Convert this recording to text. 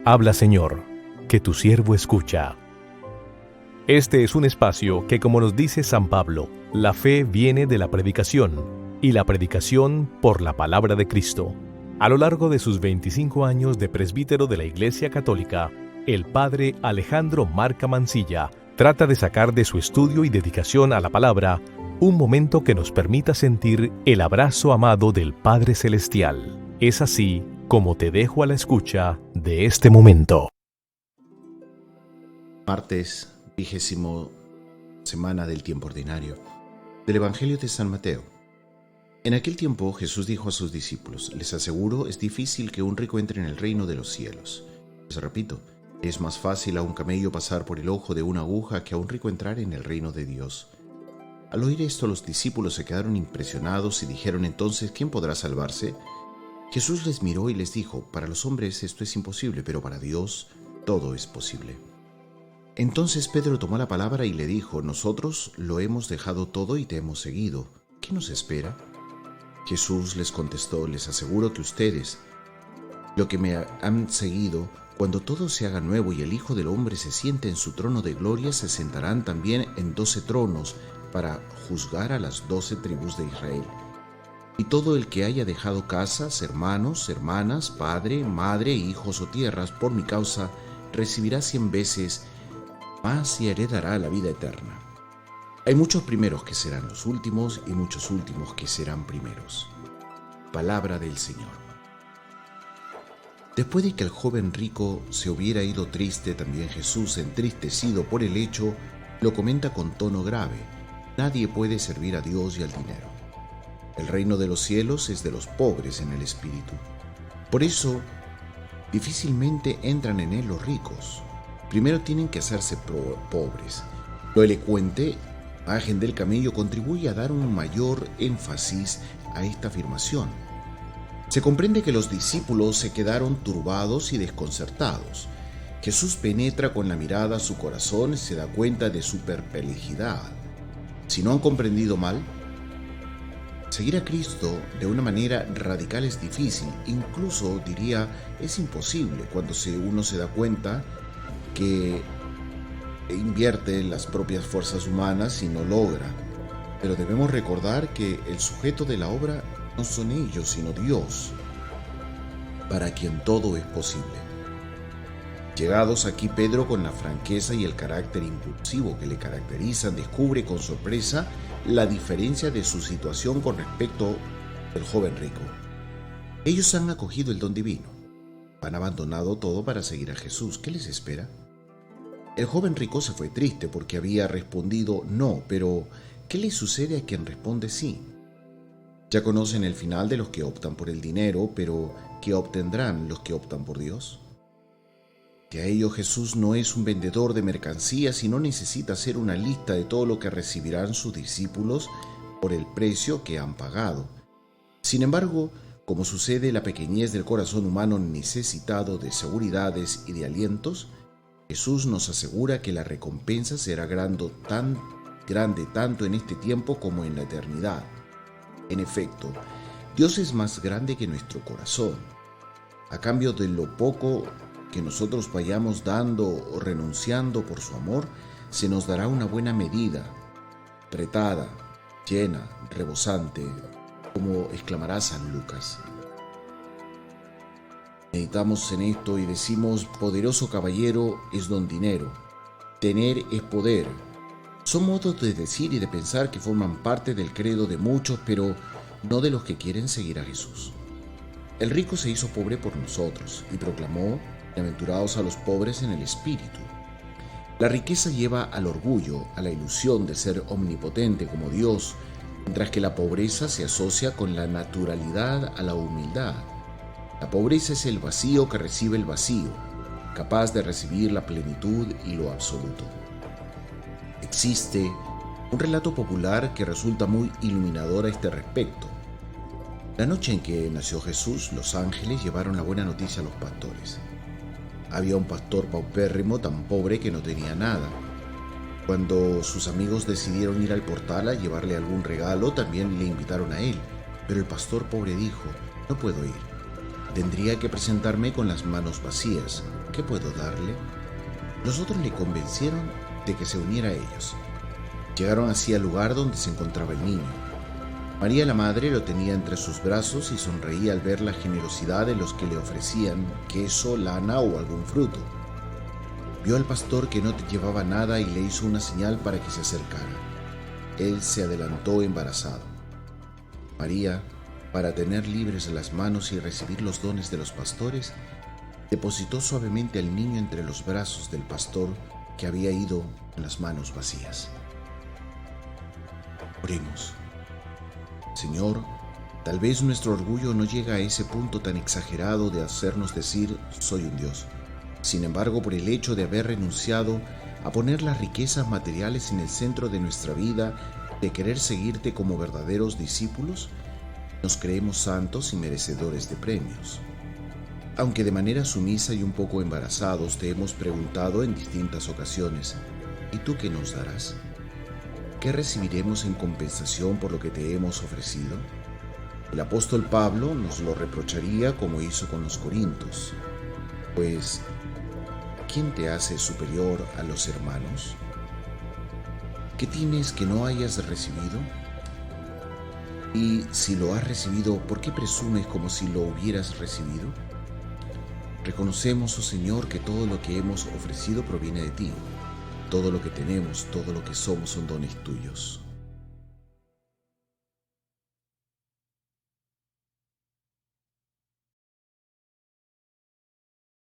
Habla, Señor, que tu siervo escucha. Este es un espacio que, como nos dice San Pablo, la fe viene de la predicación, y la predicación por la palabra de Cristo. A lo largo de sus 25 años de presbítero de la Iglesia Católica, el padre Alejandro Marca Mancilla trata de sacar de su estudio y dedicación a la palabra un momento que nos permita sentir el abrazo amado del Padre Celestial. Es así como te dejo a la escucha de este momento. Martes, 20ª semana del tiempo ordinario, del Evangelio de San Mateo. En aquel tiempo Jesús dijo a sus discípulos: les aseguro, es difícil que un rico entre en el reino de los cielos. Les repito, es más fácil a un camello pasar por el ojo de una aguja que a un rico entrar en el reino de Dios. Al oír esto, los discípulos se quedaron impresionados y dijeron entonces: ¿quién podrá salvarse? Jesús les miró y les dijo: para los hombres esto es imposible, pero para Dios todo es posible. Entonces Pedro tomó la palabra y le dijo: nosotros lo hemos dejado todo y te hemos seguido. ¿Qué nos espera? Jesús les contestó: les aseguro que ustedes, lo que me han seguido, cuando todo se haga nuevo y el Hijo del Hombre se siente en su trono de gloria, se sentarán también en 12 tronos para juzgar a las 12 tribus de Israel. Y todo el que haya dejado casas, hermanos, hermanas, padre, madre, hijos o tierras por mi causa, recibirá 100 veces más y heredará la vida eterna. Hay muchos primeros que serán los últimos y muchos últimos que serán primeros. Palabra del Señor. Después de que el joven rico se hubiera ido triste, también Jesús, entristecido por el hecho, lo comenta con tono grave: nadie puede servir a Dios y al dinero. El reino de los cielos es de los pobres en el espíritu. Por eso, difícilmente entran en él los ricos. Primero tienen que hacerse pobres. Lo elocuente, imagen del camello, contribuye a dar un mayor énfasis a esta afirmación. Se comprende que los discípulos se quedaron turbados y desconcertados. Jesús penetra con la mirada su corazón y se da cuenta de su perplejidad. Si no han comprendido mal, seguir a Cristo de una manera radical es difícil, incluso diría es imposible cuando uno se da cuenta que invierte en las propias fuerzas humanas y no logra. Pero debemos recordar que el sujeto de la obra no son ellos, sino Dios, para quien todo es posible. Llegados aquí, Pedro, con la franqueza y el carácter impulsivo que le caracterizan, descubre con sorpresa la diferencia de su situación con respecto al joven rico. Ellos han acogido el don divino, han abandonado todo para seguir a Jesús. ¿Qué les espera? El joven rico se fue triste porque había respondido no, pero ¿qué le sucede a quien responde sí? Ya conocen el final de los que optan por el dinero, pero ¿qué obtendrán los que optan por Dios? Que a ello Jesús no es un vendedor de mercancías y no necesita hacer una lista de todo lo que recibirán sus discípulos por el precio que han pagado. Sin embargo, como sucede la pequeñez del corazón humano necesitado de seguridades y de alientos, Jesús nos asegura que la recompensa será grande tanto en este tiempo como en la eternidad. En efecto, Dios es más grande que nuestro corazón. A cambio de lo poco que nosotros vayamos dando o renunciando por su amor, se nos dará una buena medida, apretada, llena, rebosante, como exclamará San Lucas. Meditamos en esto y decimos: poderoso caballero es don dinero, tener es poder. Son modos de decir y de pensar que forman parte del credo de muchos, pero no de los que quieren seguir a Jesús. El rico se hizo pobre por nosotros y proclamó: bienaventurados a los pobres en el espíritu. La riqueza lleva al orgullo, a la ilusión de ser omnipotente como Dios, mientras que la pobreza se asocia con la naturalidad a la humildad. La pobreza es el vacío que recibe el vacío, capaz de recibir la plenitud y lo absoluto. Existe un relato popular que resulta muy iluminador a este respecto. La noche en que nació Jesús, los ángeles llevaron la buena noticia a los pastores. Había un pastor paupérrimo, tan pobre que no tenía nada. Cuando sus amigos decidieron ir al portal a llevarle algún regalo, también le invitaron a él. Pero el pastor pobre dijo: no puedo ir. Tendría que presentarme con las manos vacías. ¿Qué puedo darle? Los otros le convencieron de que se uniera a ellos. Llegaron así al lugar donde se encontraba el niño. María la madre lo tenía entre sus brazos y sonreía al ver la generosidad de los que le ofrecían queso, lana o algún fruto. Vio al pastor que no llevaba nada y le hizo una señal para que se acercara. Él se adelantó embarazado. María, para tener libres las manos y recibir los dones de los pastores, depositó suavemente al niño entre los brazos del pastor que había ido con las manos vacías. Oremos. Señor, tal vez nuestro orgullo no llega a ese punto tan exagerado de hacernos decir soy un Dios. Sin embargo, por el hecho de haber renunciado a poner las riquezas materiales en el centro de nuestra vida, de querer seguirte como verdaderos discípulos, nos creemos santos y merecedores de premios. Aunque de manera sumisa y un poco embarazados te hemos preguntado en distintas ocasiones, ¿y tú qué nos darás? ¿Qué recibiremos en compensación por lo que te hemos ofrecido? El apóstol Pablo nos lo reprocharía como hizo con los corintios. Pues, ¿quién te hace superior a los hermanos? ¿Qué tienes que no hayas recibido? Y si lo has recibido, ¿por qué presumes como si lo hubieras recibido? Reconocemos, oh Señor, que todo lo que hemos ofrecido proviene de ti. Todo lo que tenemos, todo lo que somos son dones tuyos.